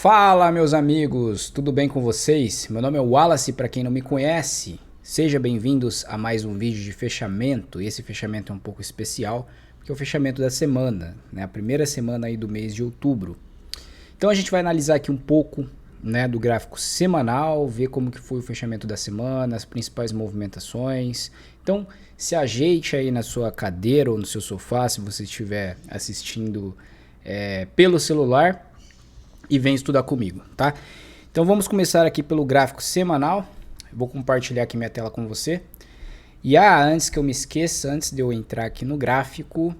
Fala, meus amigos, tudo bem com vocês? Meu nome é Wallace, para quem não me conhece. Sejam bem-vindos a mais um vídeo de fechamento. Esse fechamento é um pouco especial, porque é o fechamento da semana, né? A primeira semana aí do mês de outubro. Então a gente vai analisar aqui um pouco, né, do gráfico semanal, ver como que foi o fechamento da semana, as principais movimentações. Então se ajeite aí na sua cadeira ou no seu sofá, se você estiver assistindo pelo celular, e vem estudar comigo, tá? Então vamos começar aqui pelo gráfico semanal. Vou compartilhar aqui minha tela com você. E antes que eu me esqueça, antes de eu entrar aqui no gráfico,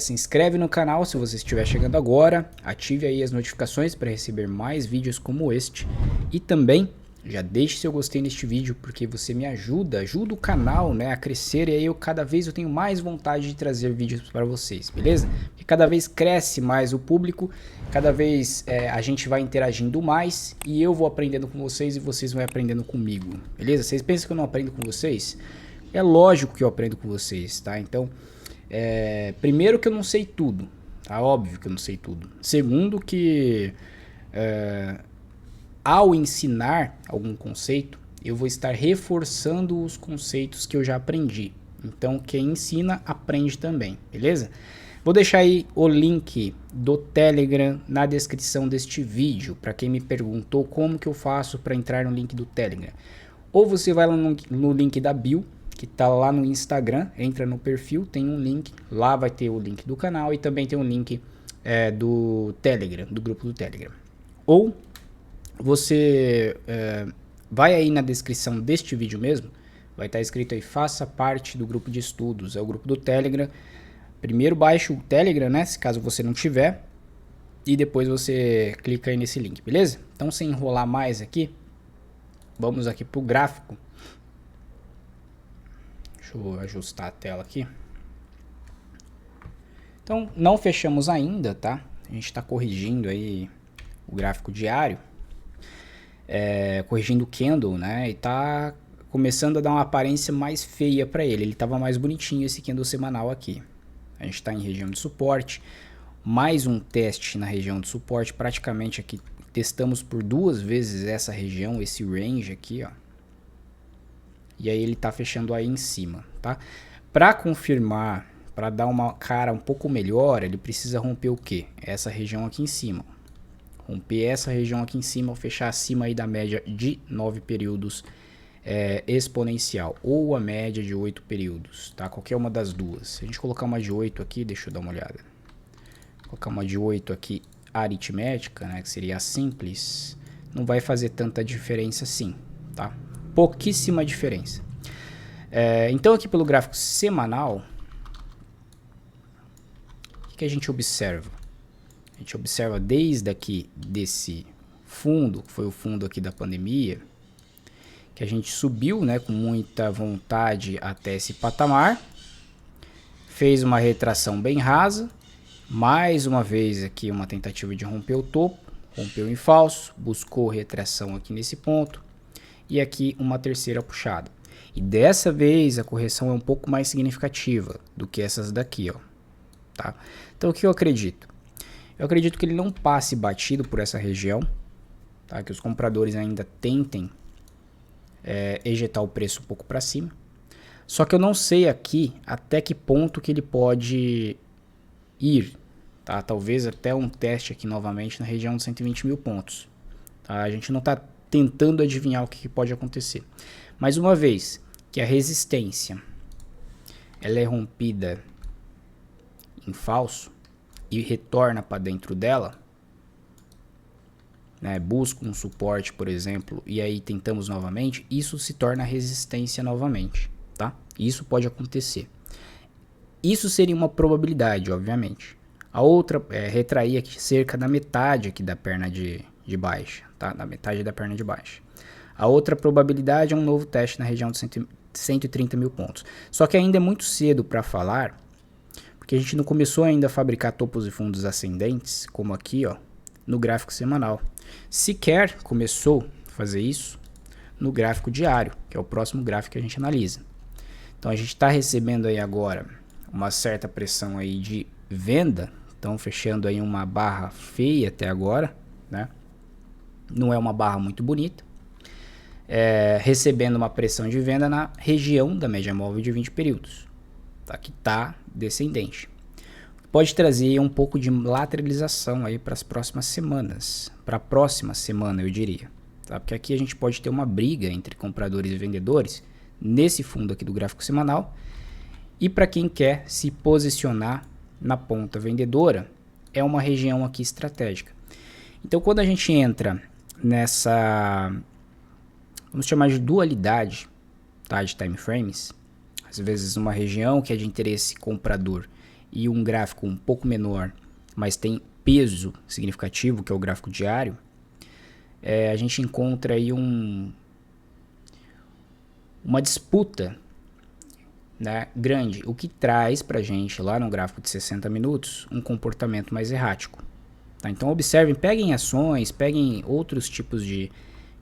se inscreve no canal se você estiver chegando agora. Ative aí as notificações para receber mais vídeos como este. E também já deixe seu gostei neste vídeo, porque você me ajuda o canal, né, a crescer, e aí cada vez eu tenho mais vontade de trazer vídeos para vocês, beleza? Porque cada vez cresce mais o público, cada vez a gente vai interagindo mais, e eu vou aprendendo com vocês e vocês vão aprendendo comigo, beleza? Vocês pensam que eu não aprendo com vocês? É lógico que eu aprendo com vocês, tá? Então, primeiro que eu não sei tudo, tá? Óbvio que eu não sei tudo. Segundo que ao ensinar algum conceito, eu vou estar reforçando os conceitos que eu já aprendi. Então, quem ensina, aprende também, beleza? Vou deixar aí o link do Telegram na descrição deste vídeo, para quem me perguntou como que eu faço para entrar no link do Telegram. Ou você vai lá no link da bio, que está lá no Instagram, entra no perfil, tem um link, lá vai ter o link do canal e também tem um link do Telegram, do grupo do Telegram. Ou você vai aí na descrição deste vídeo mesmo, vai estar escrito aí, faça parte do grupo de estudos, é o grupo do Telegram. Primeiro baixe o Telegram, né, se caso você não tiver, e depois você clica aí nesse link, beleza? Então, sem enrolar mais aqui, vamos aqui pro gráfico. Deixa eu ajustar a tela aqui. Então, não fechamos ainda, tá? A gente está corrigindo aí o gráfico diário. Corrigindo o candle, né, e tá começando a dar uma aparência mais feia para ele. Ele tava mais bonitinho esse candle semanal aqui. A gente está em região de suporte, mais um teste na região de suporte, praticamente aqui testamos por duas vezes essa região, esse range aqui, ó. E aí ele tá fechando aí em cima, tá? Para confirmar, para dar uma cara um pouco melhor, ele precisa romper o quê? Essa região aqui em cima. Romper essa região aqui em cima, ou fechar acima aí da média de 9 períodos exponencial, ou a média de 8 períodos, tá? Qualquer uma das duas. Se a gente colocar uma de 8 aqui, deixa eu dar uma olhada. Colocar uma de 8 aqui aritmética, né, que seria a simples, não vai fazer tanta diferença assim, tá? Pouquíssima diferença. Então aqui pelo gráfico semanal, o que a gente observa? A gente observa desde aqui desse fundo, que foi o fundo aqui da pandemia, que a gente subiu, né, com muita vontade até esse patamar, fez uma retração bem rasa, mais uma vez aqui uma tentativa de romper o topo, rompeu em falso, buscou retração aqui nesse ponto, e aqui uma terceira puxada. E dessa vez a correção é um pouco mais significativa do que essas daqui, ó, tá? Então o que eu acredito? Eu acredito que ele não passe batido por essa região, tá? Que os compradores ainda tentem ejetar o preço um pouco para cima. Só que eu não sei aqui até que ponto que ele pode ir, tá? Talvez até um teste aqui novamente na região de 120 mil pontos. Tá? A gente não está tentando adivinhar o que pode acontecer. Mas uma vez que a resistência ela é rompida em falso e retorna para dentro dela, né, busca um suporte, por exemplo, e aí tentamos novamente, isso se torna resistência novamente, tá? Isso pode acontecer. Isso seria uma probabilidade, obviamente. A outra é retrair aqui cerca da metade aqui da perna de baixa, tá? Da metade da perna de baixa. A outra probabilidade é um novo teste na região de 130 mil pontos. Só que ainda é muito cedo para falar, porque a gente não começou ainda a fabricar topos e fundos ascendentes, como aqui, ó, no gráfico semanal. Sequer começou a fazer isso no gráfico diário, que é o próximo gráfico que a gente analisa. Então a gente está recebendo aí agora uma certa pressão aí de venda, então fechando aí uma barra feia até agora, né? não é uma barra muito bonita, recebendo uma pressão de venda na região da média móvel de 20 períodos, tá? Que está descendente. Pode trazer um pouco de lateralização aí para as próximas semanas, para a próxima semana eu diria, tá? Porque aqui a gente pode ter uma briga entre compradores e vendedores nesse fundo aqui do gráfico semanal, e para quem quer se posicionar na ponta vendedora, é uma região aqui estratégica. Então quando a gente entra nessa, vamos chamar de dualidade, tá, de time frames, às vezes uma região que é de interesse comprador e um gráfico um pouco menor, mas tem peso significativo, que é o gráfico diário, a gente encontra aí uma disputa, né, grande, o que traz para a gente lá no gráfico de 60 minutos um comportamento mais errático. Tá? Então observem, peguem ações, peguem outros tipos de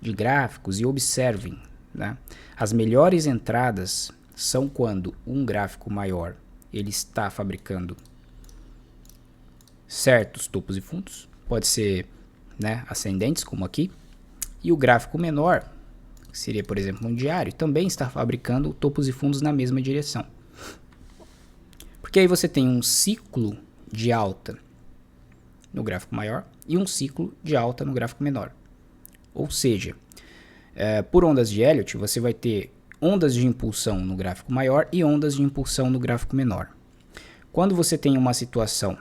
gráficos e observem, né? As melhores entradas são quando um gráfico maior ele está fabricando certos topos e fundos, pode ser, né, ascendentes como aqui, e o gráfico menor, que seria por exemplo um diário, também está fabricando topos e fundos na mesma direção. Porque aí você tem um ciclo de alta no gráfico maior e um ciclo de alta no gráfico menor. Ou seja, por ondas de Elliott você vai ter ondas de impulsão no gráfico maior e ondas de impulsão no gráfico menor. Quando você tem uma situação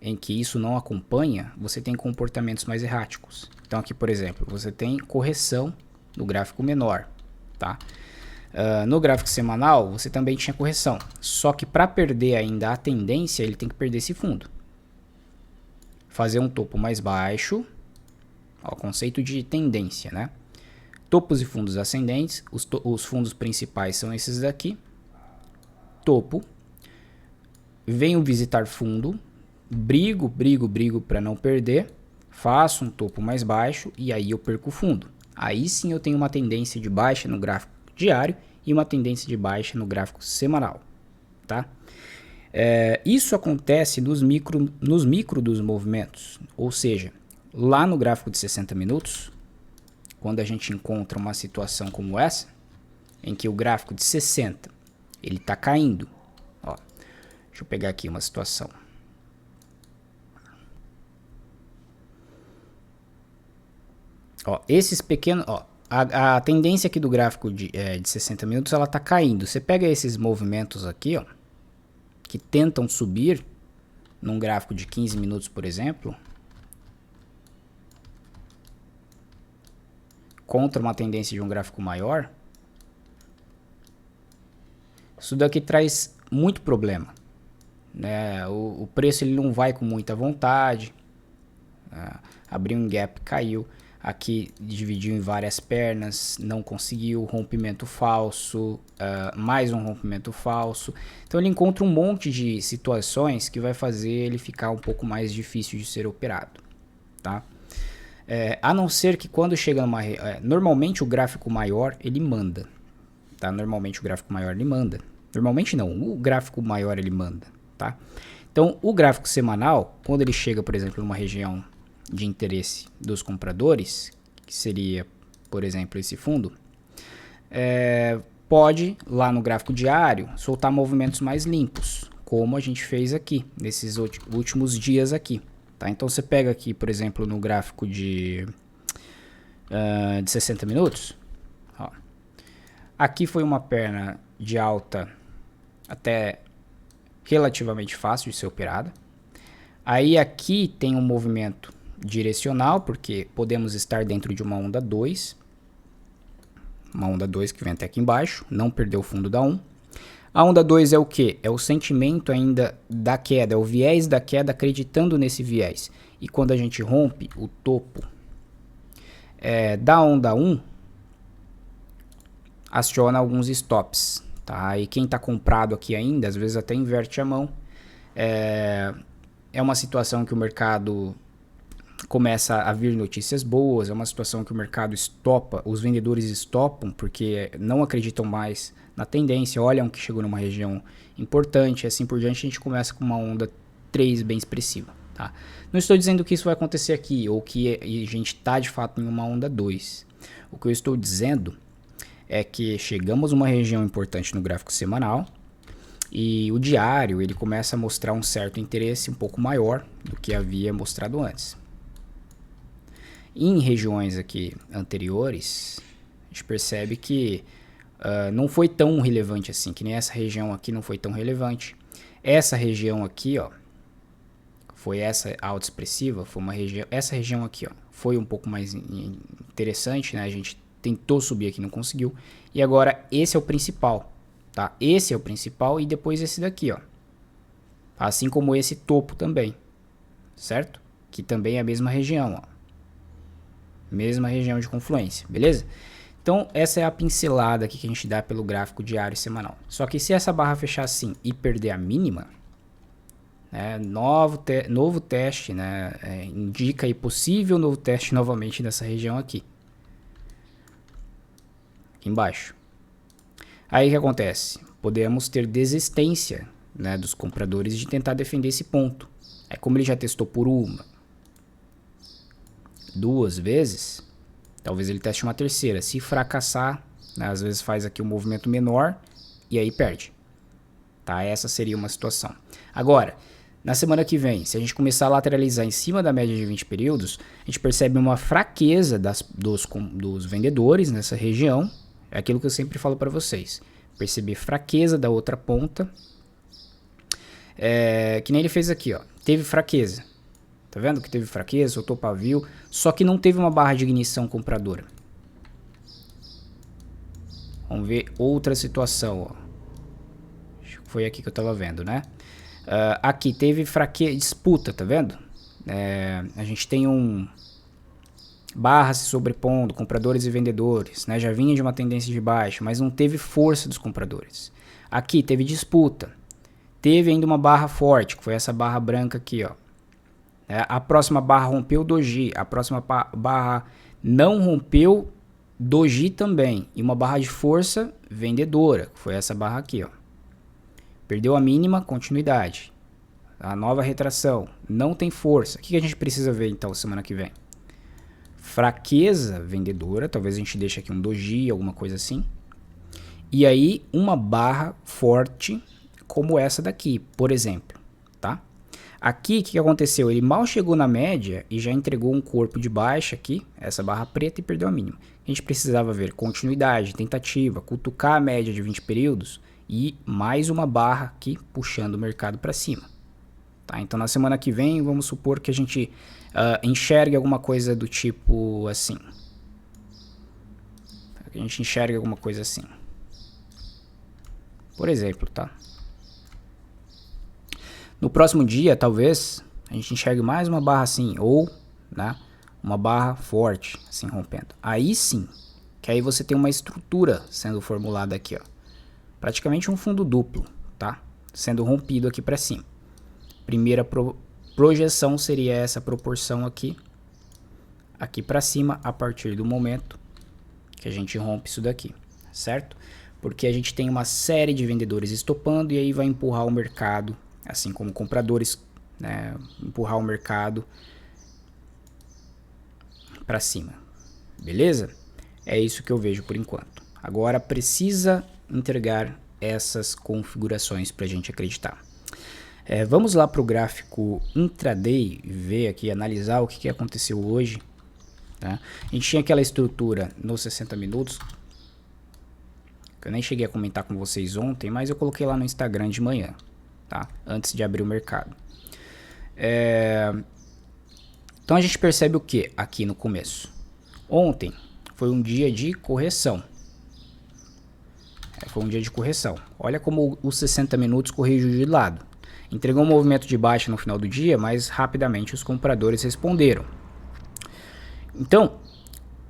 em que isso não acompanha, você tem comportamentos mais erráticos. Então aqui, por exemplo, você tem correção no gráfico menor, tá? No gráfico semanal, você também tinha correção. Só que para perder ainda a tendência, ele tem que perder esse fundo. Fazer um topo mais baixo, ó, conceito de tendência, né? Topos e fundos ascendentes, os fundos principais são esses daqui. Topo, venho visitar fundo, brigo para não perder, faço um topo mais baixo e aí eu perco o fundo. Aí sim eu tenho uma tendência de baixa no gráfico diário e uma tendência de baixa no gráfico semanal, tá? Isso acontece nos micro dos movimentos, ou seja, lá no gráfico de 60 minutos, quando a gente encontra uma situação como essa, em que o gráfico de 60 ele está caindo, ó, deixa eu pegar aqui uma situação. Ó, esses pequenos, ó, a tendência aqui do gráfico de 60 minutos ela está caindo. Você pega esses movimentos aqui, ó, que tentam subir num gráfico de 15 minutos, por exemplo, contra uma tendência de um gráfico maior, isso daqui traz muito problema, né? O preço ele não vai com muita vontade, abriu um gap, caiu, aqui dividiu em várias pernas, não conseguiu, rompimento falso, mais um rompimento falso. Então ele encontra um monte de situações que vai fazer ele ficar um pouco mais difícil de ser operado, tá? A não ser que quando chega numa... normalmente o gráfico maior ele manda, tá? Normalmente o gráfico maior ele manda. Normalmente não, o gráfico maior ele manda, tá? Então o gráfico semanal, quando ele chega, por exemplo, numa região de interesse dos compradores, que seria, por exemplo, esse fundo, pode, lá no gráfico diário, soltar movimentos mais limpos, como a gente fez aqui, nesses últimos dias aqui. Tá? Então você pega aqui, por exemplo, no gráfico de 60 minutos, ó, aqui foi uma perna de alta até relativamente fácil de ser operada. Aí aqui tem um movimento direcional, porque podemos estar dentro de uma onda 2. Uma onda 2 que vem até aqui embaixo, não perdeu o fundo da 1. A onda 2 é o que? É o sentimento ainda da queda, é o viés da queda acreditando nesse viés. E quando a gente rompe o topo da onda 1, aciona alguns stops. Tá? E quem está comprado aqui ainda, às vezes até inverte a mão. É uma situação que o mercado começa a vir notícias boas, é uma situação que o mercado estopa, os vendedores estopam porque não acreditam mais na tendência, olham que chegou numa região importante, assim por diante a gente começa com uma onda 3 bem expressiva. Tá? Tá? Não estou dizendo que isso vai acontecer aqui, ou que a gente está de fato em uma onda 2. O que eu estou dizendo é que chegamos a uma região importante no gráfico semanal, e o diário ele começa a mostrar um certo interesse um pouco maior do que havia mostrado antes. Em regiões aqui anteriores, a gente percebe que não foi tão relevante assim, que nem essa região aqui não foi tão relevante. Essa região aqui, ó, foi essa alta expressiva, foi uma região, essa região aqui, ó, foi um pouco mais interessante, né? A gente tentou subir aqui, não conseguiu. E agora esse é o principal, tá? Esse é o principal e depois esse daqui, ó. Assim como esse topo também, certo? Que também é a mesma região, ó. Mesma região de confluência, beleza? Então essa é a pincelada aqui que a gente dá pelo gráfico diário e semanal. Só que se essa barra fechar assim e perder a mínima, né, novo teste, né, indica aí possível novo teste novamente nessa região aqui embaixo. Aí o que acontece? Podemos ter desistência, né, dos compradores de tentar defender esse ponto. É como ele já testou por uma, duas vezes, talvez ele teste uma terceira. Se fracassar, né, às vezes faz aqui um movimento menor e aí perde. Tá? Essa seria uma situação. Agora, na semana que vem, se a gente começar a lateralizar em cima da média de 20 períodos, a gente percebe uma fraqueza dos vendedores nessa região. É aquilo que eu sempre falo para vocês. Perceber fraqueza da outra ponta. Que nem ele fez aqui, ó. Teve fraqueza. Tá vendo que teve fraqueza, soltou pavio, só que não teve uma barra de ignição compradora. Vamos ver outra situação, ó. Acho que foi aqui que eu tava vendo, né? Aqui teve fraqueza, disputa, tá vendo? A gente tem barra se sobrepondo, compradores e vendedores, né? Já vinha de uma tendência de baixa, mas não teve força dos compradores. Aqui teve disputa, teve ainda uma barra forte, que foi essa barra branca aqui, ó. A próxima barra rompeu o doji, a próxima barra não rompeu doji também, e uma barra de força vendedora, que foi essa barra aqui, ó. Perdeu a mínima, continuidade. A nova retração, não tem força. O que a gente precisa ver então semana que vem? Fraqueza vendedora, talvez a gente deixe aqui um doji, alguma coisa assim. E aí uma barra forte como essa daqui, por exemplo, tá? Aqui o que aconteceu? Ele mal chegou na média e já entregou um corpo de baixa aqui, essa barra preta, e perdeu a mínima. A gente precisava ver continuidade, tentativa, cutucar a média de 20 períodos e mais uma barra aqui puxando o mercado para cima. Tá? Então na semana que vem vamos supor que a gente enxergue alguma coisa do tipo assim. A gente enxerga alguma coisa assim. Por exemplo, tá? No próximo dia, talvez, a gente enxergue mais uma barra assim, ou, né, uma barra forte, assim, rompendo. Aí sim, que aí você tem uma estrutura sendo formulada aqui, ó. Praticamente um fundo duplo, tá? Sendo rompido aqui para cima. Primeira projeção seria essa proporção aqui para cima, a partir do momento que a gente rompe isso daqui, certo? Porque a gente tem uma série de vendedores estopando e aí vai empurrar o mercado, assim como compradores, né, empurrar o mercado para cima, beleza? É isso que eu vejo por enquanto. Agora precisa entregar essas configurações para a gente acreditar. Vamos lá para o gráfico intraday, ver aqui, analisar o que aconteceu hoje. Tá? A gente tinha aquela estrutura nos 60 minutos, que eu nem cheguei a comentar com vocês ontem, mas eu coloquei lá no Instagram de manhã, tá? Antes de abrir o mercado. Então a gente percebe o que aqui no começo? Ontem foi um dia de correção. Foi um dia de correção. Olha como os 60 minutos corrigiu de lado. Entregou um movimento de baixa no final do dia, mas rapidamente os compradores responderam. Então,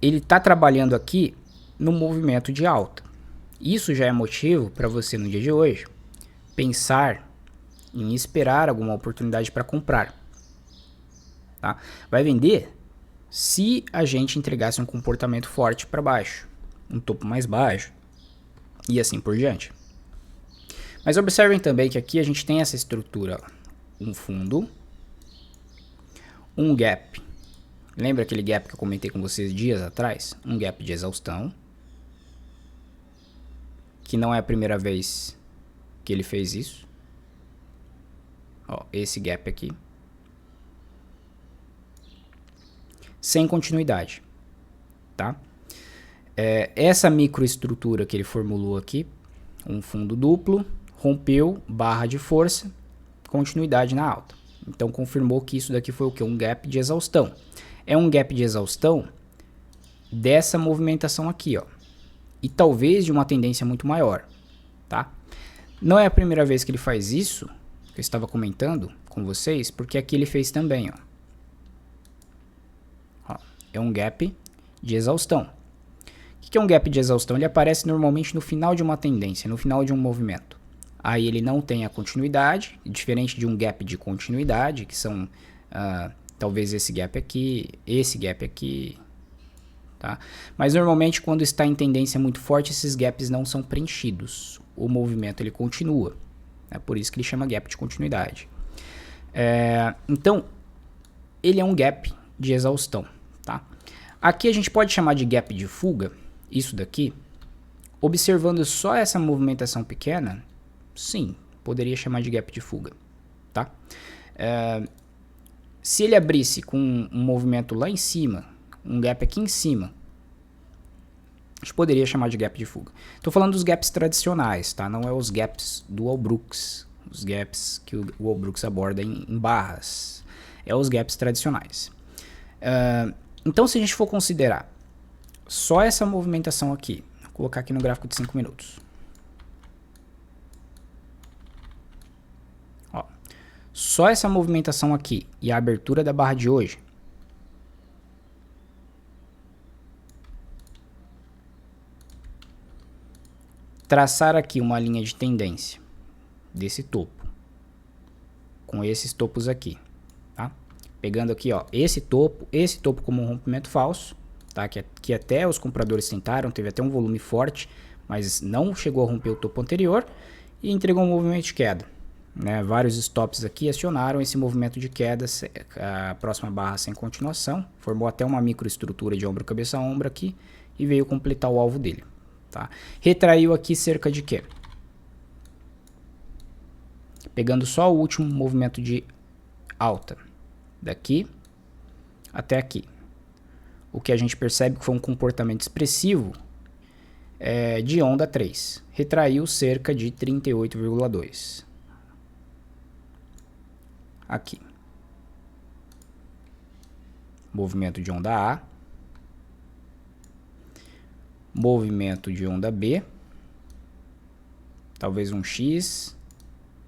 ele está trabalhando aqui no movimento de alta. Isso já é motivo para você no dia de hoje pensar em esperar alguma oportunidade para comprar. Tá? Vai vender se a gente entregasse um comportamento forte para baixo, um topo mais baixo e assim por diante. Mas observem também que aqui a gente tem essa estrutura, um fundo, um gap. Lembra aquele gap que eu comentei com vocês dias atrás? Um gap de exaustão. Que não é a primeira vez que ele fez isso. Ó, esse gap aqui. Sem continuidade. Tá? Essa microestrutura que ele formulou aqui, um fundo duplo, rompeu, barra de força, continuidade na alta. Então confirmou que isso daqui foi o que? Um gap de exaustão. É um gap de exaustão dessa movimentação aqui, ó. E talvez de uma tendência muito maior, tá? Não é a primeira vez que ele faz isso, que eu estava comentando com vocês, porque aqui ele fez também, ó. É um gap de exaustão. O que é um gap de exaustão? Ele aparece normalmente no final de uma tendência, no final de um movimento. Aí ele não tem a continuidade, diferente de um gap de continuidade, que são talvez esse gap aqui, tá? Mas normalmente quando está em tendência muito forte, esses gaps não são preenchidos. O movimento ele continua. É por isso que ele chama gap de continuidade. Então, ele é um gap de exaustão, tá? Aqui a gente pode chamar de gap de fuga, isso daqui, observando só essa movimentação pequena, sim, poderia chamar de gap de fuga, tá? Se ele abrisse com um movimento lá em cima, um gap aqui em cima, a gente poderia chamar de gap de fuga. Estou falando dos gaps tradicionais, tá? Não é os gaps do Walbrooks, os gaps que o Walbrooks aborda em barras. É os gaps tradicionais. Então, se a gente for considerar só essa movimentação aqui, vou colocar aqui no gráfico de 5 minutos. Ó, só essa movimentação aqui e a abertura da barra de hoje, traçar aqui uma linha de tendência desse topo, com esses topos aqui, tá? Pegando aqui, ó, esse topo como um rompimento falso, tá? Que até os compradores tentaram, teve até um volume forte, mas não chegou a romper o topo anterior e entregou um movimento de queda, né? Vários stops aqui acionaram esse movimento de queda, a próxima barra sem continuação, formou até uma microestrutura de ombro, cabeça, ombro aqui e veio completar o alvo dele. Tá? Retraiu aqui cerca de quê? Pegando só o último movimento de alta, daqui até aqui. O que a gente percebe que foi um comportamento expressivo de onda 3. Retraiu cerca de 38,2. Aqui. Movimento de onda A. Movimento de onda B, talvez um X,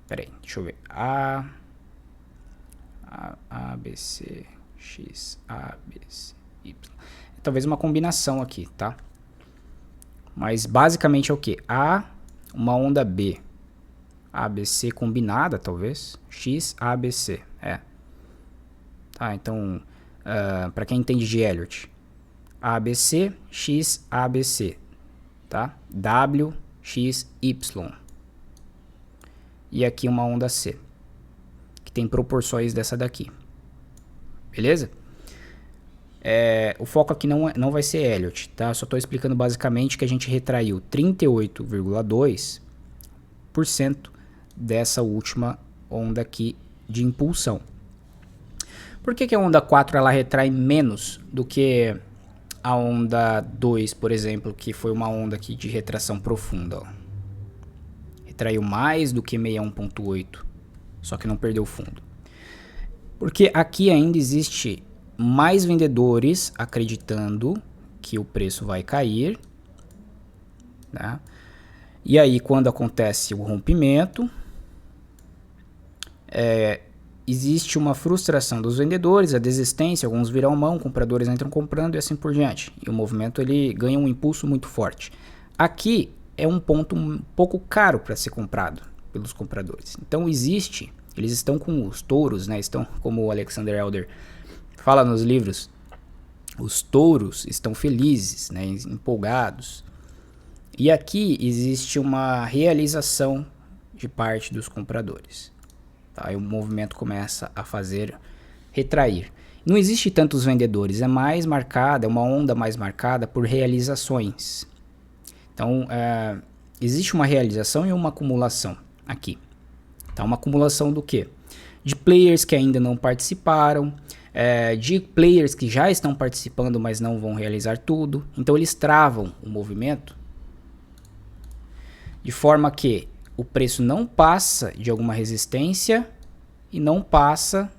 peraí, deixa eu ver, A, B, C, X, A, B, C, Y, talvez uma combinação aqui, tá? Mas basicamente é o que? A, uma onda B, A, B, C combinada, talvez, X, A, B, C, tá, então, para quem entende de Elliott, ABC, X, ABC, tá? W, X, Y. E aqui uma onda C, que tem proporções dessa daqui. Beleza? O foco aqui não vai ser Elliott, tá? Só estou explicando basicamente que a gente retraiu 38,2% dessa última onda aqui de impulsão. Por que a onda 4 ela retrai menos do que a onda 2, por exemplo, que foi uma onda aqui de retração profunda, ó. Retraiu mais do que 61,8, só que não perdeu fundo. Porque aqui ainda existe mais vendedores acreditando que o preço vai cair, né? E aí quando acontece o rompimento, existe uma frustração dos vendedores, a desistência, alguns viram mão, compradores entram comprando e assim por diante. E o movimento ele ganha um impulso muito forte. Aqui é um ponto um pouco caro para ser comprado pelos compradores. Então eles estão com os touros, né? Estão, como o Alexander Elder fala nos livros, os touros estão felizes, né? Empolgados. E aqui existe uma realização de parte dos compradores. Tá? E o movimento começa a fazer retrair. Não existe tantos vendedores, é mais marcada, é uma onda mais marcada por realizações. Então, existe uma realização e uma acumulação aqui. Tá? Uma acumulação do quê? De players que ainda não participaram, de players que já estão participando, mas não vão realizar tudo. Então, eles travam o movimento de forma que o preço não passa de alguma resistência e não passa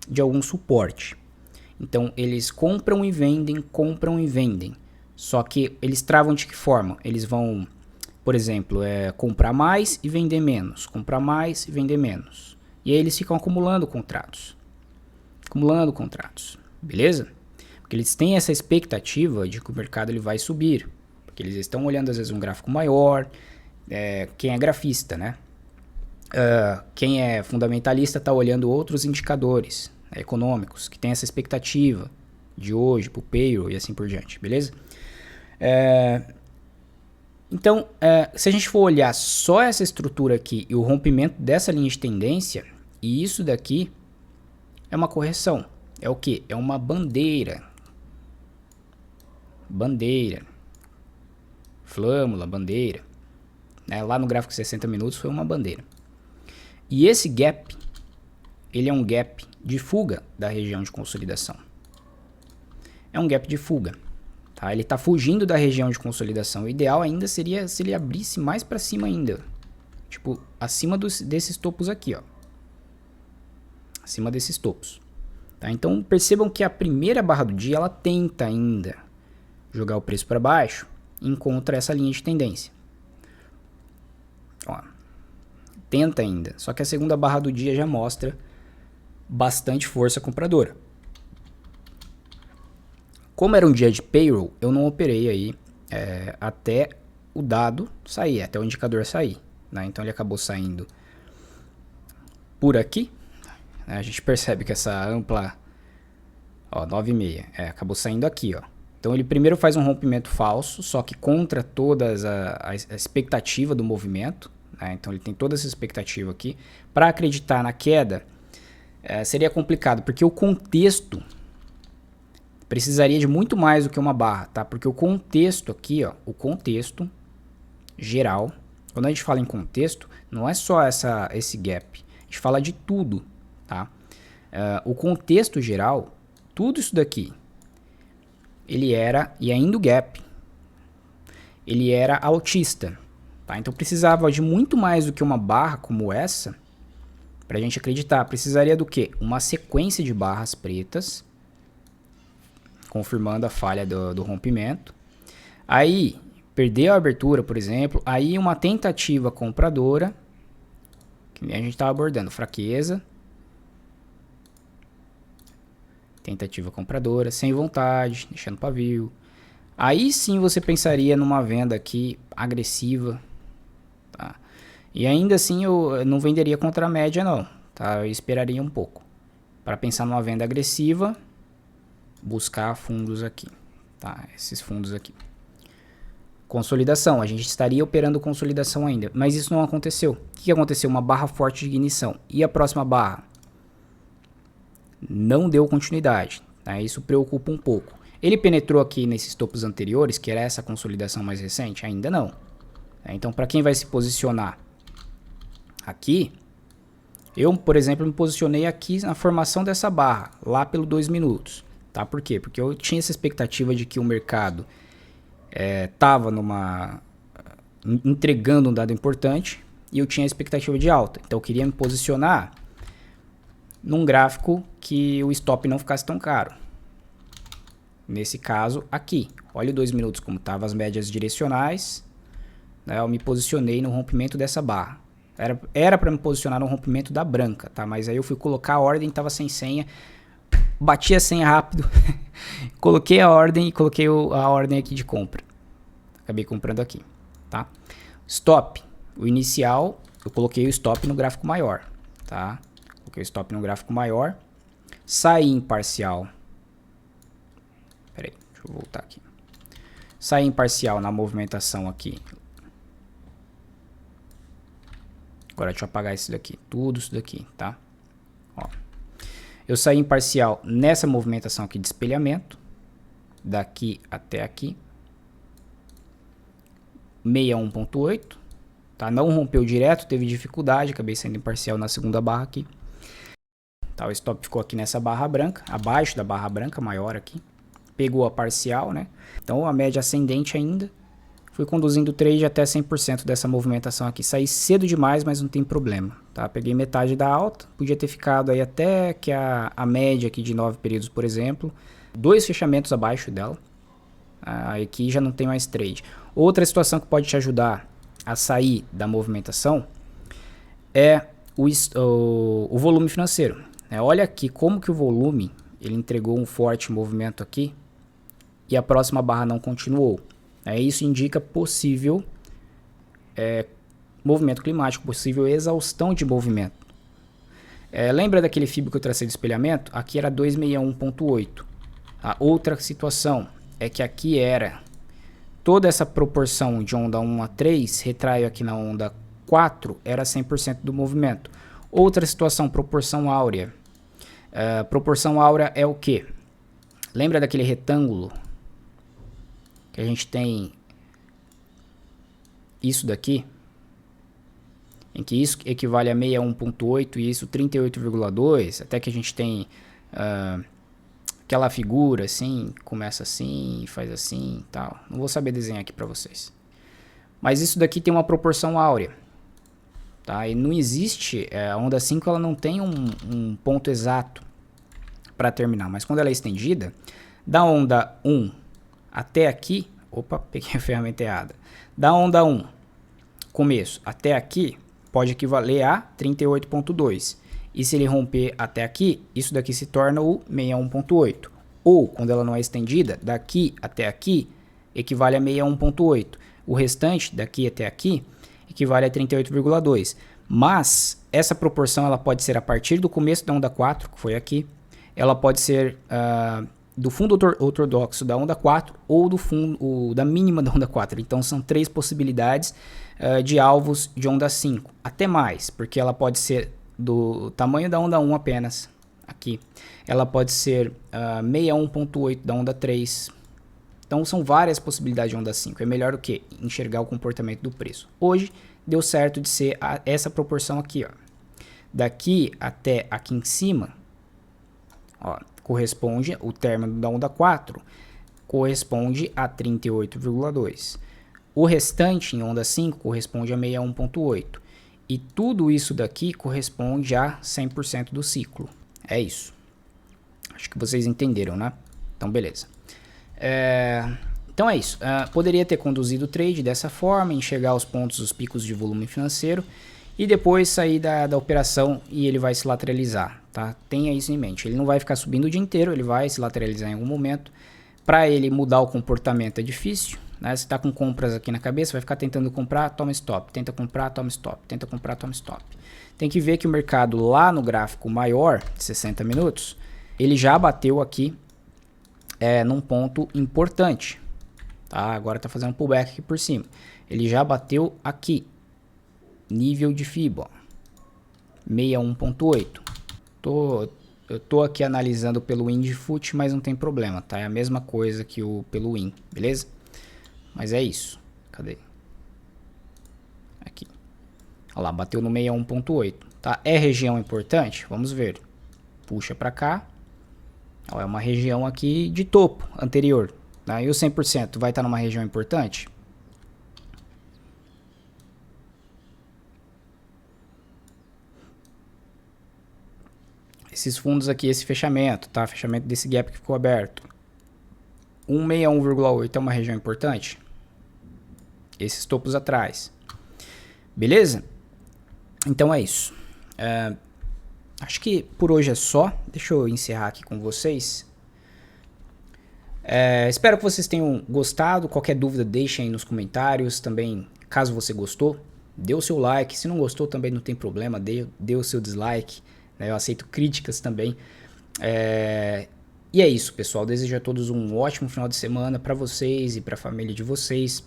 de algum suporte. Então, eles compram e vendem, compram e vendem. Só que eles travam de que forma? Eles vão, por exemplo, comprar mais e vender menos. Comprar mais e vender menos. E aí eles ficam acumulando contratos. Acumulando contratos. Beleza? Porque eles têm essa expectativa de que o mercado ele vai subir. Porque eles estão olhando às vezes um gráfico maior. Quem é grafista, né? Quem é fundamentalista está olhando outros indicadores econômicos que tem essa expectativa de hoje para o payroll e assim por diante, beleza? Então, se a gente for olhar só essa estrutura aqui e o rompimento dessa linha de tendência, e isso daqui é uma correção. É o que? É uma bandeira. Bandeira. Flâmula, bandeira. Lá no gráfico de 60 minutos foi uma bandeira. E esse gap, ele é um gap de fuga da região de consolidação. É um gap de fuga. Tá? Ele está fugindo da região de consolidação. O ideal ainda seria se ele abrisse mais para cima ainda. Tipo, acima desses topos aqui, ó. Acima desses topos. Tá? Então percebam que a primeira barra do dia ela tenta ainda jogar o preço para baixo e encontra essa linha de tendência. Ó, tenta ainda. Só que a segunda barra do dia já mostra bastante força compradora. Como era um dia de payroll, eu não operei aí até o dado sair, até o indicador sair. Né? Então ele acabou saindo por aqui. Né? A gente percebe que essa ampla, ó, 9,6, acabou saindo aqui, ó. Então ele primeiro faz um rompimento falso, só que contra toda a expectativa do movimento. Né? Então ele tem toda essa expectativa aqui. Para acreditar na queda, seria complicado, porque o contexto precisaria de muito mais do que uma barra, tá? Porque o contexto aqui, ó, o contexto geral, quando a gente fala em contexto, não é só esse gap, a gente fala de tudo, tá? O contexto geral, tudo isso daqui, ele era, e ainda o gap, ele era altista, tá? Então precisava de muito mais do que uma barra como essa, para a gente acreditar. Precisaria do quê? Uma sequência de barras pretas, confirmando a falha do rompimento. Aí, perdeu a abertura, por exemplo. Aí, uma tentativa compradora, que nem a gente estava abordando, fraqueza. Tentativa compradora, sem vontade, deixando pavio. Aí sim você pensaria numa venda aqui agressiva. Tá? E ainda assim eu não venderia contra a média não. Tá? Eu esperaria um pouco. Para pensar numa venda agressiva, buscar fundos aqui, tá? Esses fundos aqui. Consolidação, a gente estaria operando consolidação ainda, mas isso não aconteceu. O que aconteceu? Uma barra forte de ignição. E a próxima barra? Não deu continuidade, tá? Isso preocupa um pouco. Ele penetrou aqui nesses topos anteriores, que era essa consolidação mais recente? Ainda não. Então, para quem vai se posicionar aqui, eu, por exemplo, me posicionei aqui na formação dessa barra, lá pelo 2 minutos. Tá? Por quê? Porque eu tinha essa expectativa de que o mercado estava entregando um dado importante e eu tinha a expectativa de alta. Então eu queria me posicionar num gráfico que o stop não ficasse tão caro. Nesse caso aqui. Olha o 2 minutos como estavam as médias direcionais. Né? Eu me posicionei no rompimento dessa barra. Era para me posicionar no rompimento da branca, tá? Mas aí eu fui colocar a ordem, estava sem senha. Bati a senha rápido, coloquei a ordem e coloquei a ordem aqui de compra. Acabei comprando aqui, tá? Stop, o inicial, eu coloquei o stop no gráfico maior, tá? Coloquei o stop no gráfico maior. Saí em parcial. Peraí, deixa eu voltar aqui. Saí em parcial na movimentação aqui. Agora deixa eu apagar isso daqui, tudo isso daqui, tá? Ó. Eu saí em parcial nessa movimentação aqui de espelhamento, daqui até aqui, 61.8, tá? Não rompeu direto, teve dificuldade, acabei saindo em parcial na segunda barra aqui. Tá, o stop ficou aqui nessa barra branca, abaixo da barra branca, maior aqui. Pegou a parcial, né? Então a média ascendente ainda. Fui conduzindo o trade até 100% dessa movimentação aqui. Saí cedo demais, mas não tem problema, tá? Peguei metade da alta, podia ter ficado aí até que a média aqui de 9 períodos, por exemplo, 2 fechamentos abaixo dela. Aqui já não tem mais trade. Outra situação que pode te ajudar a sair da movimentação é o volume financeiro. Olha aqui como que o volume ele entregou um forte movimento aqui e a próxima barra não continuou. Isso indica possível movimento climático, possível exaustão de movimento. Lembra daquele FIBO que eu tracei de espelhamento? Aqui era 261.8. A outra situação é que aqui era toda essa proporção de onda 1 a 3, retraio aqui na onda 4, era 100% do movimento. Outra situação, proporção áurea. Proporção áurea é o que? Lembra daquele retângulo que a gente tem isso daqui? Em que isso equivale a 61.8 e isso 38,2, até que a gente tem aquela figura assim, começa assim, faz assim e tal. Não vou saber desenhar aqui para vocês. Mas isso daqui tem uma proporção áurea. Tá? E não existe, a onda 5 ela não tem um ponto exato para terminar, mas quando ela é estendida, da onda 1 até aqui, opa, peguei a ferramenta errada, da onda 1, começo, até aqui, pode equivaler a 38.2, e se ele romper até aqui, isso daqui se torna o 61.8, ou quando ela não é estendida, daqui até aqui, equivale a 61.8, o restante, daqui até aqui, equivale a 38,2. Mas essa proporção ela pode ser a partir do começo da onda 4, que foi aqui. Ela pode ser do fundo ortodoxo da onda 4 ou do fundo da mínima da onda 4. Então são 3 possibilidades de alvos de onda 5. Até mais, porque ela pode ser do tamanho da onda 1 apenas, aqui. Ela pode ser 61.8 da onda 3. Então são várias possibilidades de onda 5. É melhor do que enxergar o comportamento do preço. Hoje deu certo de ser essa proporção aqui, ó. Daqui até aqui em cima, ó, corresponde o término da onda 4, corresponde a 38,2. O restante em onda 5 corresponde a 61,8. E tudo isso daqui corresponde a 100% do ciclo. É isso. Acho que vocês entenderam, né? Então, beleza. Então é isso. Poderia ter conduzido o trade dessa forma, enxergar os pontos, os picos de volume financeiro e depois sair da operação e ele vai se lateralizar, tá? Tenha isso em mente. Ele não vai ficar subindo o dia inteiro, ele vai se lateralizar em algum momento. Para ele mudar o comportamento é difícil, né? Você está com compras aqui na cabeça, vai ficar tentando comprar, toma stop. Tenta comprar, toma stop. Tenta comprar, toma stop. Tem que ver que o mercado lá no gráfico maior, de 60 minutos, ele já bateu aqui num ponto importante. Tá? Agora está fazendo um pullback aqui por cima. Ele já bateu aqui. Nível de FIBO. 61.8. Eu tô aqui analisando pelo INDFOOT, mas não tem problema, tá? É a mesma coisa que pelo WIN, beleza? Mas é isso. Cadê? Aqui. Olha lá, bateu no 61.8. Tá? É região importante? Vamos ver. Puxa para cá. Ó, é uma região aqui de topo anterior. Tá? E o 100% vai estar numa região importante? Esses fundos aqui, esse fechamento, tá? Fechamento desse gap que ficou aberto. 161,8 é uma região importante? Esses topos atrás. Beleza? Então é isso. Acho que por hoje é só. Deixa eu encerrar aqui com vocês. Espero que vocês tenham gostado. Qualquer dúvida deixem aí nos comentários. Também, caso você gostou, dê o seu like. Se não gostou também não tem problema, dê o seu dislike. Eu aceito críticas também. E é isso, pessoal. Desejo a todos um ótimo final de semana para vocês e para a família de vocês.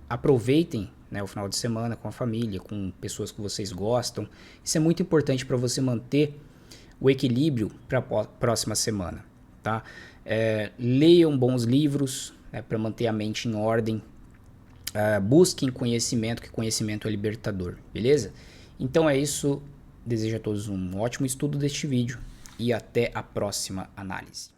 Aproveitem, né, o final de semana com a família, com pessoas que vocês gostam. Isso é muito importante para você manter o equilíbrio para a próxima semana, tá? Leiam bons livros, para manter a mente em ordem. Busquem conhecimento, que conhecimento é libertador, beleza? Então é isso. Desejo a todos um ótimo estudo deste vídeo e até a próxima análise.